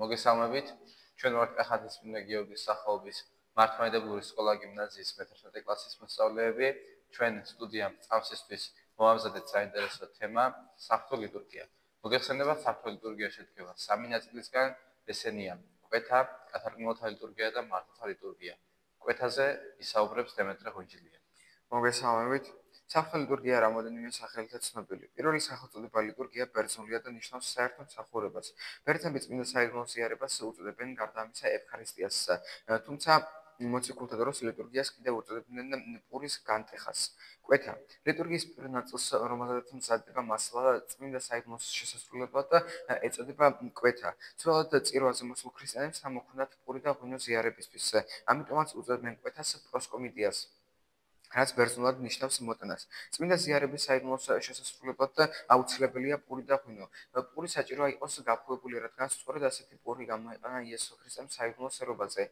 მოგესალმებით. ჩვენ ვართ კახეთის წმინდა გიორგის სახელობის მართლმადიდებლური სკოლა გიმნაზიის მე-11 კლასის მოსწავლეები. ჩვენ სტუდიამ წამსისთვის მოამზადეთ საინტერესო თემა საღვთო ლიტურგია. მოგეხსენებათ, საღვთო ლიტურგია შედგება 3 ნაწილისგან, ესენია: კვეთა, კათარგმნელთა ლიტურგია და მართლთა ლიტურგია. კვეთაზე ისაუბრებს დემეტრე ღვინჯილია. მოგესალმებით. საღვთო ლიტურგია რამოდენიმე სახელითაც ცნობილი. პირველი სახელწოდება ლიტურგია ბერძნულია და ნიშნავს საერთო მსახურებას. ბერძნები წმინდა საიდუმლოს იარებას უწოდებენ გარდა ამისა ეფქარისტიას. თუმცა მოციქულთა დროს ლიტურგიას კიდევ უწოდებდნენ პურის განტეხას. კვეთა ლიტურგიის პირველ ნაწილს, რომელზედაც მზადდება მასალა წმინდა საიდუმლოს შესასრულებლად, ეწოდება კვეთა. ძველად წირვაზე მოსულ ქრისტიანებს ამ მოჰქონდათ პური და ღვინო ზიარებისთვის. ამიტომაც უწოდებენ კვეთას პროსკომიდიას, რაც ბერძნულად ნიშნავს მოტანას. წმინდა ზიარების საიდუმლოს შესასრულებლად აუცილებელია პური და ღვინო. პური საჭიროა იყოს გაფუვებული, რადგან სწორედ ასეთი პური გამოიყენა იესო ქრისტემ საიდუმლოს ერობაზე.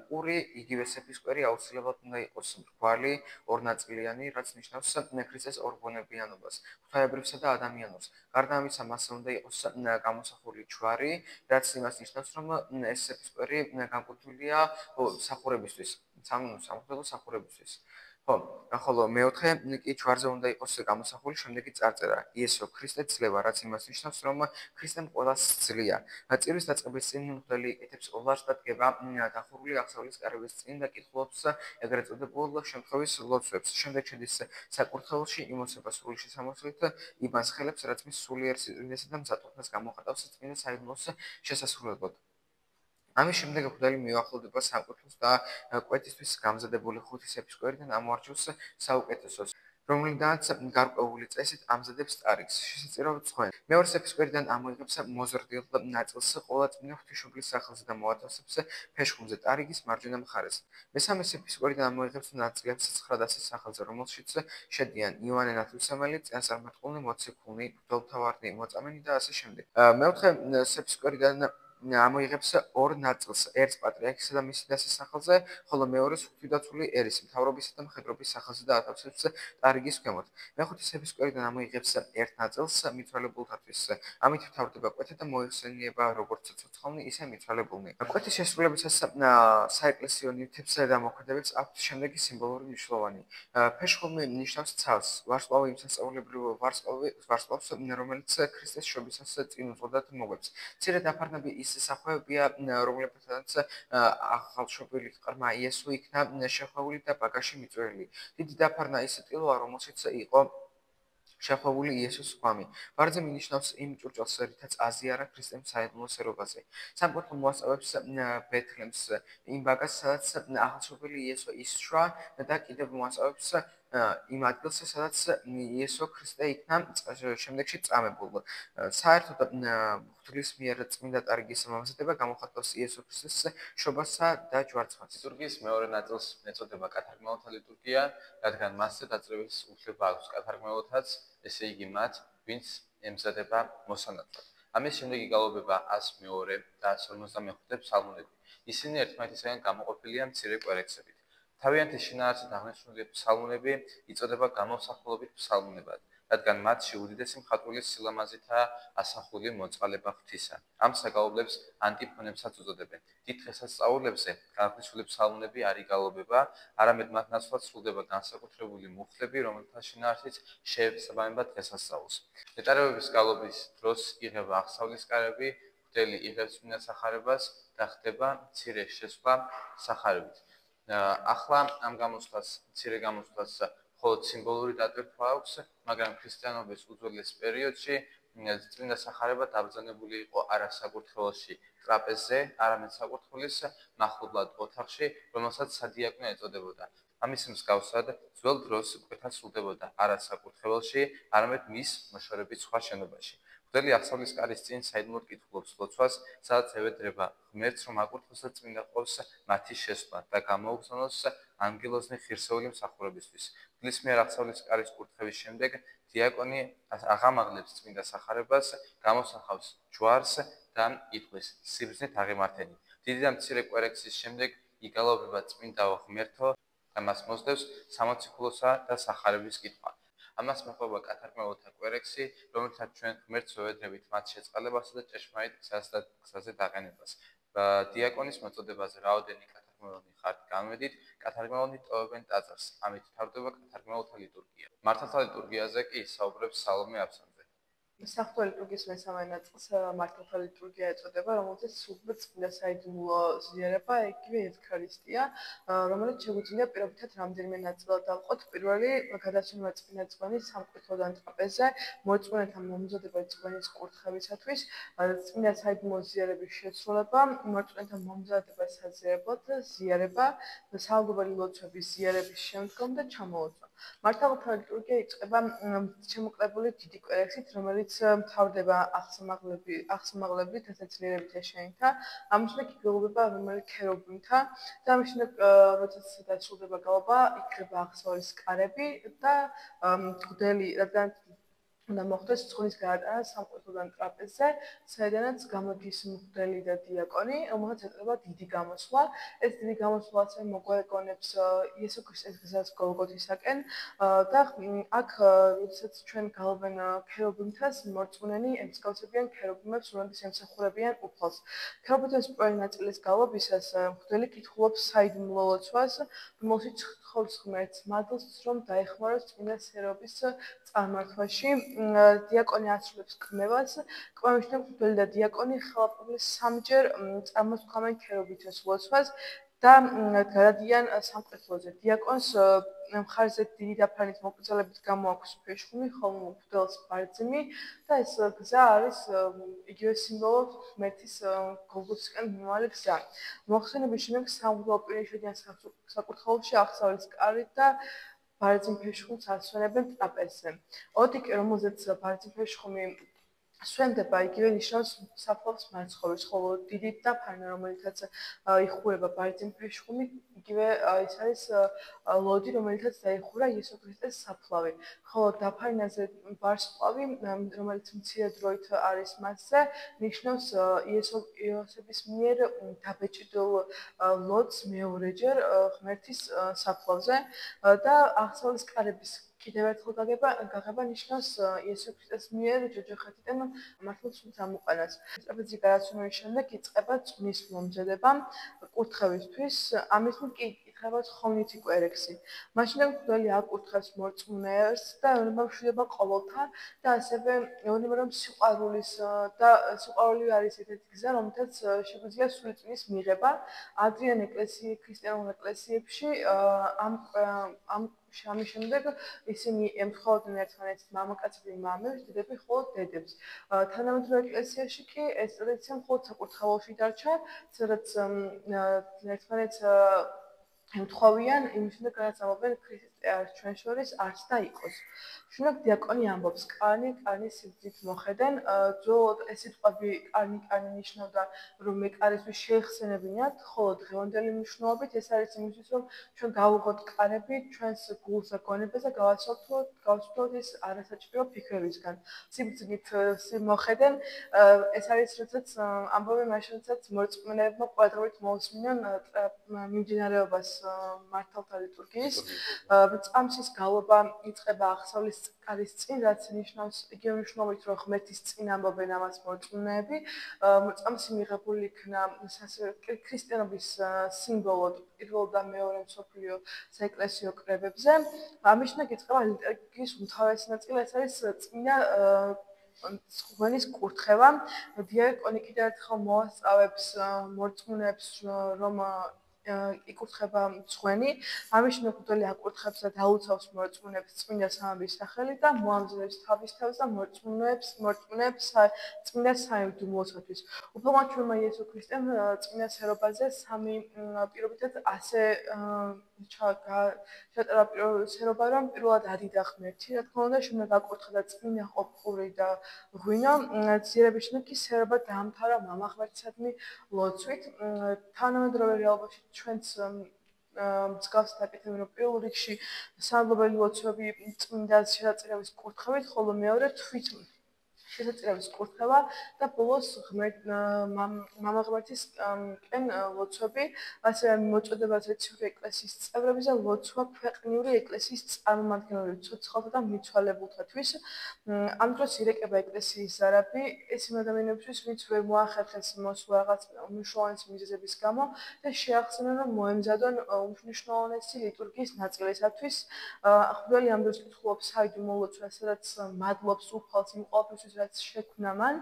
პური იგივე სეფისკვერი აუცილებლად უნდა იყოს მრგვალი, ორნაწილიანი, რაც ნიშნავს ქრისტეს ორბუნებიანობას, ღვთაებრივსა და ადამიანურს. გარდა ამისა, მასზე უნდა იყოს გამოსახული ჯვარი, რაც იმას ნიშნავს, რომ ეს სეფისკვერი განკუთვნილია სახურებისთვის, სამღვდელო სახურებისთვის. ხოლო მეოთხე კი ჯვარზე უნდა იყოს გამოსახული შემდეგი წარწერა: იესო ქრისტე ძლევა, რაც იმას ნიშნავს, რომ ქრისტემ ყველას ძლია. წირვის დაწყების წინ მღვდელი იკეთებს ოლარს და დგება დახურული აღსავლის კარების წინ და კითხულობს ეგრეთ წოდებულ შემთხვევის ლოცვებს. შემდეგ შედის საკურთხეველში, იმოსება სრული შესამოსვლით, იბანს ხელებს, რაც მის სულიერ სიძვინესა და მზადყოფნას გამოხატავს წმინდა საიდუმლოს შესასრულებლად. ამის შემდეგ მღვდელი მიუახლოვდება სამკვეთლოს და კვეთისთვის გამზადებული ხუთი სეფისკვერიდან ამოარჩევს საუკეთესოს, რომლიდანაც გარკვეული წესით ამზადებს ტარიგს, შესაძლოა ცხენ. მეორე სეფისკვერიდან ამოიღებს მოზრდილ ნაწილს ყოვლა წმინდა ღვთისმშობლის სახელზე და მოათავსებს ფეშხუმზე ტარიგის მარჯვენა მხარეს. მესამე სეფისკვერიდან ამოიღებს ნაწილებს 900-ის სახელზე, რომელშიც შედიან იოანე ნათლისმცემელი, წინასწარმეტყველნი, მოციქულნი, მღვდელმთავარნი, მოწამენი და ასე შემდეგ. მეოთხე სეფისკვერიდან ამოიღებს ორ ნაწილს, ერთს პატრიარქისა და მისი დასის სახელზე, ხოლო მეორეს ღვთისმდაცული ერის, მთავრობისა და მხედრობის სახელზე და ათავსებს ტარიგის ქვემოთ. მეხუთე სეფისკვერიდან ამოიღებს ერთ ნაწილს მიცვალებულთათვის. ამით მთავრდება კვეთა და მოიხსენიება როგორც ცოცხალნი, ისე მიცვალებულნი. კვეთის შესრულებისას საეკლესიო ნივთებს და მოქმედებებს აქვთ შემდეგი სიმბოლური მნიშვნელობა. ფეშხუმი ნიშნავს ცავს, ვარსკვლავი იმ სასწაულებრივ ვარსკვლავს, რომელიც ქრისტეს შობისას წინ უძღოდათ მოგებს. მცირე დაფარნები ის სახვევებია, რომლებთაც ახალშობილი ყრმა იესო იქნა შეხვეული და ბაგაში მიწვეული. დიდი დაფარნა ის ტილოა, რომელშიც იყო შეხვეული იესოს ღვამი. ვარძე მინიშნავს იმ ჭურჭელს, რითაც აზიარა ქრისტემ საიდუმლოს ერობაზე. სამკვეთლო მოასწავებს ბეთლემს, იმ ბაგას, სადაც ახალშობილი იესო ისშვა და კიდევ მოასწავებს იმ ადგილს, სადაც იესო ქრისტე იქნა შემდეგში წამებულ. საერთოდ ღვთლის მიერ წმინდა ტარიგის მომზადება გამოხატავს იესო ქრისტეს შობასა და ჯვარცმას. ლიტურგიის მეორე ნაწილს ეწოდება კათარგმნელთა ლიტურგია, რადგან მასზე დაწყების უფლება აქვს კათარგმნელთაც, ესე იგი მათ, ვინც ემზადება მოსანათლად. ამის შემდეგ იგალობება 102 და 155 ფსალმუნები. ისინი ერთმანეთისგან გამოყოფილია მცირე კვერექსებით. თავიანთი შინაარსით აღნიშნული ფსალმუნები იწოდება გამოსახულობით ფსალმუნებად, რადგან მათში უდიდესი მხატვრული სილამაზითაა ასახული მოწყალება ღვთისა. ამ საგალობლებს ანტიფონებსაც უწოდებენ. დიდ დღესასწაულებზე განხილული ფსალმუნები არ იგალობება, არამედ მათ ნაცვლად სრულდება განსაკუთრებული მუხლები, რომელთა შინაარსიც შეესაბამება დღესასწაულს. ნეტარებების გალობის დროს იღება აღსავლის კარები, მღვდელი იღებს წმინდა სახარებას და ხდება მცირე შესვლა სახარებით. ახლა ამ გამოსვლას, მცირე გამოსვლას მხოლოდ სიმბოლური დატვირთვა აქვს, მაგრამ ქრისტიანობის უძველეს პერიოდში წმინდა სახარება დაბრძანებული იყო არა საკურთხეველში, ტრაპეზზე, არამედ საკურთხევლის მახლობლად ოთახში, რომელსაც სადიაკვნე ეწოდებოდა. ამის მსგავსად, ძველ დროს კვეთა სრულდებოდა არა საკურთხეველში, არამედ მის მოშორებით სხვა შენობაში. მღვდელი აღსავლის კარის წინ საიდუმლოდ კითხულობს ლოცვას, სადაც ევედრება ღმერთს, რომ აკურთხოს და წმინდა ყავს მათი შესვლა და გამოუგზავნოს ანგელოზნი ღირსეული მსახურებისთვის. მღვდლის მიერ აღსავლის კარის კურთხევის შემდეგ დიაკონი აღამაღლებს წმინდა სახარებას, გამოსახავს ჯვარს და იტყვის: სიბრძნით აღემართენი. დიდი და მცირე კვერექსის შემდეგ იგალობება წმინდა ღმერთო და მას მოსდევს სამოციქულოსა და სახარების კითხვა. ამას მოყვება კათარგმნელთა კვერექსი, რომელთაც ჩვენ ღმერთს ვეუბნებით მათ შეწყალებასა და ჭეშმარიტ გზაზე დაყენებას. დიაკონის მოწოდებაზე რაოდენი კათარგმნელონი ხართ განვედით, კათარგმნელონი ტოვებენ ტაძარს, ამით თავდება კათარგმნელთა ლიტურგია. მართალთა ლიტურგიაზე კი საუბრობს სალომე აბსანძე. საღვთო ლიტურგიის მესამე ნაწილს მართალთა ლიტურგია ეწოდება, რომელზეც სულთმეტ წმინდა საიდუმლო ზიარება, იგივე ევქარისტია, რომელიც შეგვიძლია პირობითად რამდენიმე ნაწილად დავყოთ. პირველი გადასვლა წმინდა წვენის სამკვეთლოდან ტრაპეზზე, მოწმენეთა მომზადება წვენის კურთხევისათვის, წმინდა საიდუმლო ზიარების შესრულება, მოწმენეთა მომზადება საზიარებლად, ზიარება, საალდობელი ლოცვების ზიარების შემდგომ და ჩამოოცვა. მართალთა ლიტურგია იწყება შემოკლებული დიდი კვერექსით, რომელიც მთავრდება აღსამაღლებლით, დასაძლიერებით ეშენითა, ამის შემდეგ იგულება რომელი ქერუბინთა და ამის შემდეგ როდესაც დასრულდება გალობა, იქნება აღსავლის კარები და მღვდელი, რადგან უნდა მოხდეს წვნის გადატანა სამკვეთლოდან ტრაპეზზე, საიდანაც გამოდის მღვდელი და დიაკონი, რომელსაც ეწოდება დიდი გამოსვლა. ეს დიდი გამოსვლა ასევე მოგვეგონებს იესო ქრისტეს გზას გოლგოთისაკენ და აქ როდესაც ჩვენ გალობენ ქერუბინთას, მორწმუნენი ემსგავსებიან ქერუბინებს, რომლებიც ემსახურებიან უფალს. ქერუბინთას პირველი ნაწილის გალობისას მღვდელი კითხულობს საიდუმლო ლოცვას, რომელშიც ხოვს ღმერთს მადლს, რომ დაეხმაროს წმინდა სერობის წარმართვაში. დიაკონი ასრულებს კმევას, კმევის შემდეგ მღვდელი და დიაკონი ხელაპყრობის სამჯერ წარმოსთქვამენ ქერუბინთას ლოცვას და გადადიან სამკვეთლოზე. დიაკონს მხარზე დიდი დაფარნით მოკრძალებით გამოაქვს ფეშხუმი, ხოლო მღვდელს ბარძიმი და ეს გზა არის იგივე სიმბოლო ღმერთის გოლგოთისკენ მიმავალი გზა. მოხსენების შემდეგ სამღვდელო პირი შედიან საკურთხეველში აღსავლის კარით და ბარძიმ ფეშხუმს ასვენებენ ტრაპეზზე. ოდიკე, რომელზეც ბარძიმ ფეშხუმი სვენდება, იგივე ნიშნავს საფლავს მარცხოვრის, ხოლო დიდი დაფარნა, რომელიცაც იხურება ბარძიმ ფეშხუმი, იგივე ის არის ლოდი, რომელიცაც დაიხურა იესო ქრისტეს საფლავი. ხოლო დაფარნაზე ვარსკვლავი, რომელიც მცირე დროით არის მასზე, ნიშნავს იოსების მიერ დაბეჭდილ ლოდს მეორეჯერ ღმერთის საფლავზე და აღსავლის კარების კიდევ ერთხელ გაღება ნიშნავს იესო ქრისტეს მიერ ჯოჯოხეთიდან მართლაც ამოყანას. ტრაპეზის გადასვლის შემდეგ იწყება წვნის მომზადება კურთხევისთვის, ამის შემდეგ კი იწყება თხოვნითი კვერექსი. მაშინ მღვდელი აკურთხებს მორწმუნეებს და ეუბნება მშვიდობა ყოველთა და ასევე ეუბნება რომ სიყვარული არის ერთ-ერთი გზა, რომელთაც შეგვიძლია სული წვნის მიღება. ადრიან ქრისტიანულ ეკლესიებში ამის შემდეგ ისინი ემთხოვდნენ ერთმანეთს მამაკაცები მამებს, დედები მხოლოდ დედებს. თანამედროვე ეკლესიაში კი ეს ტრადიცია მხოლოდ საკურთხეველში დარჩა, სადაც ერთმანეთს ემთხოვიან იმის შემდეგ, რაც ამბობენ ქრისტე არ ჩვენ შორის არც და იყოს. შემდეგ დიაკონი ამბობს, კანი სიგრძით მოხედენ, ძველად ეს სიტყვები კანი ნიშნავდა, რომ მე კარისთვის შეიხსენებინათ, ხოლო დღევანდელი მნიშვნელობით ეს არის იმისთვის, რომ ჩვენ გავუღოთ კარები ჩვენს გულს და გონებას და გავასწოროთ ეს არასაჭირო ფიქრებისგან. სიგრძით მოხედენ, ეს არის როდესაც ამბობენ მაშინ, როდესაც მორწმუნეებმა ყოველდღიურად მოусმინონ მიმდინარეობას მართალთა ლიტურგიის. წამსის გალობა იწყება აღსავლის კარის წინ, რაც ნიშნავს იგივე მნიშვნელობით, რომ ღმერთის წინ ამბობენ ამას მორწმუნეები. წამსი მიღებული იქნა ქრისტიანობის სიმბოლოდ პირველ და მეორე მსოფლიო საეკლესიო კრებებზე. ამის შემდეგ იწყება ლიტურგიის უმთავრესი ნაწილი, ეს არის წმინდა წვენის კურთხევა. დიაკონი კიდევ ერთხელ მოასწავებს მორწმუნეებს, რომ იკურთხება წვენი. ამის შემდეგ მღვდელი აკურთხებს და დაუცავს მორწმუნეებს წმინდა სამების სახელით და მოამზადებს თავის თავს და მორწმუნეებს წმინდა საიდუმლოსათვის. უფალმოწმე იესო ქრისტემ წმინდა სერობაზე სამი პირობითად ასე ჩატარა სერობა, რომ პირველად ადიდა ღმერთი, რა თქმა უნდა, შემდეგ აკურთხა და წმინდა ყოფყური და ღვინო. ზიარების შემდეგ კი სერობა დაამთავრა მამა ღმერთისადმი ლოცვით. თანამედროვე რეალობაში ჩვენც მსგავს დაკეთებენ, რომ პირველ რიგში საალდობელი ლოცვები წმინდა შესაძლებლობის კურთხევით, ხოლო მეორე თვით შესაძლებელი კურთხევა და ბოლოს მამა ღმერთის კენ ლოცვები, ასევე მოწოდება ზეციური ეკლესიის წევრების და ლოცვა ქვეყნიური ეკლესიის წარმომადგენლები ცოცხალთა და მიცვალებულთათვის. ამ დროს ირეკება ეკლესიის ზარაფი ეს იმ ადამიანებისთვის, ვინც ვერ მოახერხეს მოსვლა რაღაც მნიშვნელოვანი მიზეზების გამო და შეახსენენ, რომ მოემზადონ უმნიშვნელოვანესი ლიტურგიის ნაწილისათვის. მღვდელი ამ დროს კითხულობს საიდუმლო ლოცვას, სადაც მადლობს უფალს იმ ყოველთვის, რაც შექმნა მან,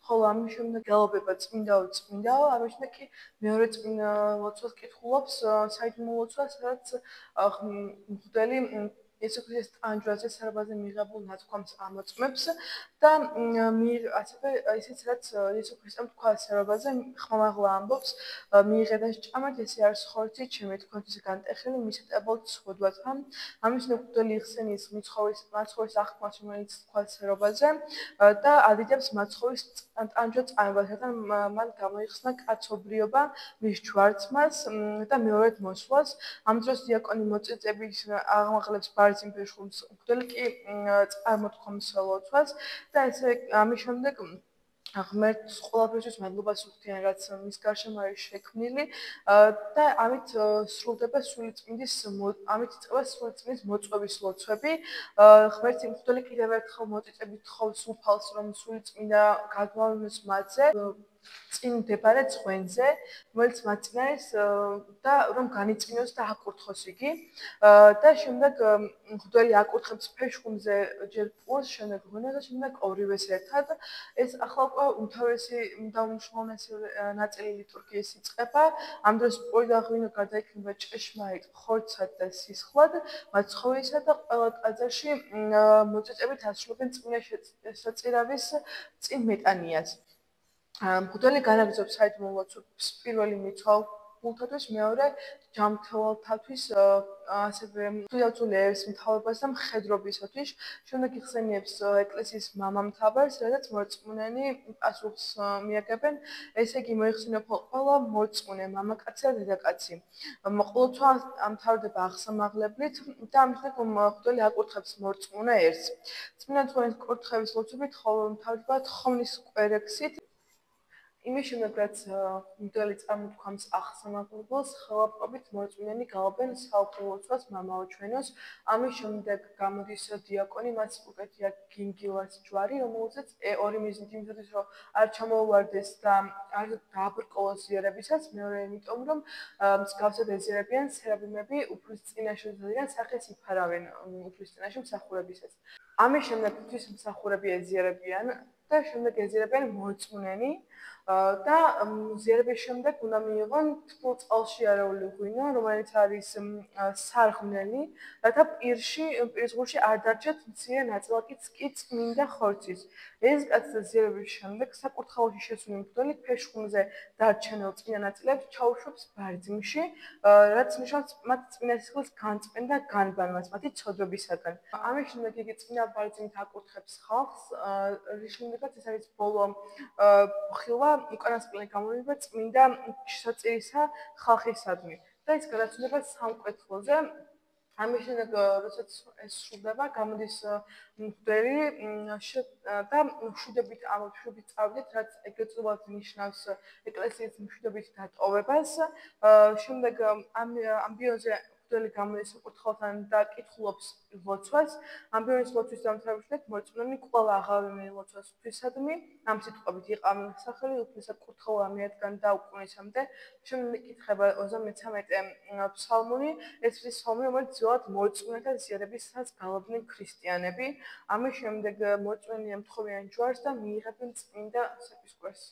ხოლო ამის შემდეგ გალობება წმინდაო, ამის შემდეგ კი მეორე წმინდა ლოცვას კითხულობს საიდუმლო ლოცვას, სადაც მღვდელი იესო ქრისტეს ტანჯვაზე სარბაზე მიღებულ ნათქვამს ამოწმებს და ასევე ისიც რაც იესო ქრისტემ თქვა სარბაზე ხმამაღლა ამბობს მიიღე ჭამეთ ესე არის ხორცი ჩემი თქვენთვის განტეხილი მისეტებოდ სხოდვათ ამის მღვდელი იხსენის მაცხოვრის აღქმას რომელიც თქვა სარბაზე და ადიდებს მაცხოვრის ტანჯვა წამებას რათა მან გამოიხსნა კაცობრიობა მის ჯვარცმას და მეორედ მოსვლას ამ დროს დიაკონი მოწიწების აღმაღლებს ბარძიმ ფეშხუმს მღვდელი კი წარმოთქვამს ლოცვას და ესე ამის შემდეგ ღმერთს ყველაფერთვის მადლობას უხდიან რაც მის გარშემო არის შექმნილი და ამით სრულდება სულიწმინდის ამით იწყება სულიწმინდის მოწვევის ლოცვები ღმერთი მღვდელი კიდევ ერთხელ მოწიწებით თხოვს უფალს რომ სულიწმინდა გაგმავნოს მათზე წინ მდებარე ცხენზე, რომელიც მათ წინ არის და რომ განიწმინოს და აკურთხოს იგი და შემდეგ მღვდელი აკურთხებს ფეშხუმზე ჯერ პურს, შემდეგ ღვინოს და შემდეგ ორივეს ერთად. ეს ახლა უკვე უმთავრესი და უმნიშვნელოვანესი ნაწილი ლიტურგიის იწყება. ამ დროს პური და ღვინო გარდაიქმნება ჭეშმარიტ ხორცად და სისხლად, მაცხოვრისა და ყველა ტაძარში მოწიწებით ასრულებენ წმინდა საწირავის წინ მეტანიას. მღვდელი განაგრძობს საიდუმლო ლოცვებს პირველი მიცვალებულთათვის, მეორე ჯანმრთელთათვის, ასევე თვითდაცული მთავრობას და მხედრობისათვის, შემდეგ იხსენიებს ეკლესიის მამამთაბარს, სადაც მორწმუნენი პასუხს მიაგებენ, ესე იგი მოიხსენიება ყველა მორწმუნე მამაკაცი და დედაკაცი. ლოცვა მთავრდება აღსამაღლებლით და ამის შემდეგ მღვდელი აკურთხებს მორწმუნე ერთს. წმინდა თხოვნის კურთხევის ლოცვებით მთავრდება თხოვნის კვერექსით. იმის შემდეგ, რაც მღვდელი წარმოთქვამს აღსამაღლებელს, ხელაპყრობით მორწმუნენი გალობენ საუფლო ლოცვას მამაო ჩვენოს. ამის შემდეგ გამოდის დიაკონი, მას უკეთია გინგილას ჯვარი, რომელზეც ორი მიზნით იმისათვის, რომ არ ჩამოუვარდეს და არ დააბრკოლოს ზიარებისას, მეორე იმიტომ, რომ მსგავსად ეზიარებიან სერაბიმები უფლის წინაშე ზადიან სახეს იფარავენ უფლის წინაშე მსახურებისას. ამის შემდეგ ღვთისმსახურები ეზიარებიან და შემდეგ ეზიარებიან მორწმუნენი და ზიარების შემდეგ უნდა მიიღონ თბილ წყალში არეული ღვინო, რომელიც არის სარღვნელი, რათა პირისგულში არ დარჩეთ მცირე ნაწილაკიც კი წმინდა ხორცის. ეს კაცთა ზიარების შემდეგ საკურთხეველში შესული მღვდელი ფეშხუმზე დარჩენილ წმინდა ნაწილებს ჩაუშვებს ბარძიმში, რაც ნიშნავს მათ წმინდა სისხლის განწმენდა და განბანვას მათი ცოდვებისაგან. ამის შემდეგ იგი წმინდა ბარძიმით აკურთხებს ხალხს, რის შემდეგაც ეს არის ბოლო ხილვა უკანასკნელი გამოვლენა წმინდა საწირისა ხალხისადმი და ის გადაცვლება სამკვეთლოზე ამის შემდეგ როდესაც ეს სრულდება გამოდის მღვდელი და მშვიდობით წავიდეთ რაც ეგრეთ წოდებად ნიშნავს ეკლესიის მშვიდობით დატოვებას შემდეგ ამბიონზე მღვდელი გამოდის საკურთხეველთან და კითხულობს ლოცვას ამბიონის ლოცვის დამთავრებისას მორწმუნენი კვლავ აღავლინენ ლოცვას ღვთისადმი ამ სიტყვებით იყამენ სახელი უფლისა კურთხევა მიადგან და უკუნისამდე შემდეგ იკითხება 33 ფსალმუნი ეს ის ფსალმუნი რომელიც ძველად მორწმუნეთა ზიარებისას გალობდნენ ქრისტიანები ამის შემდეგ მორწმუნენი ემთხოვიან ჯვარს და მიიღებენ წმინდა სეპისკვერს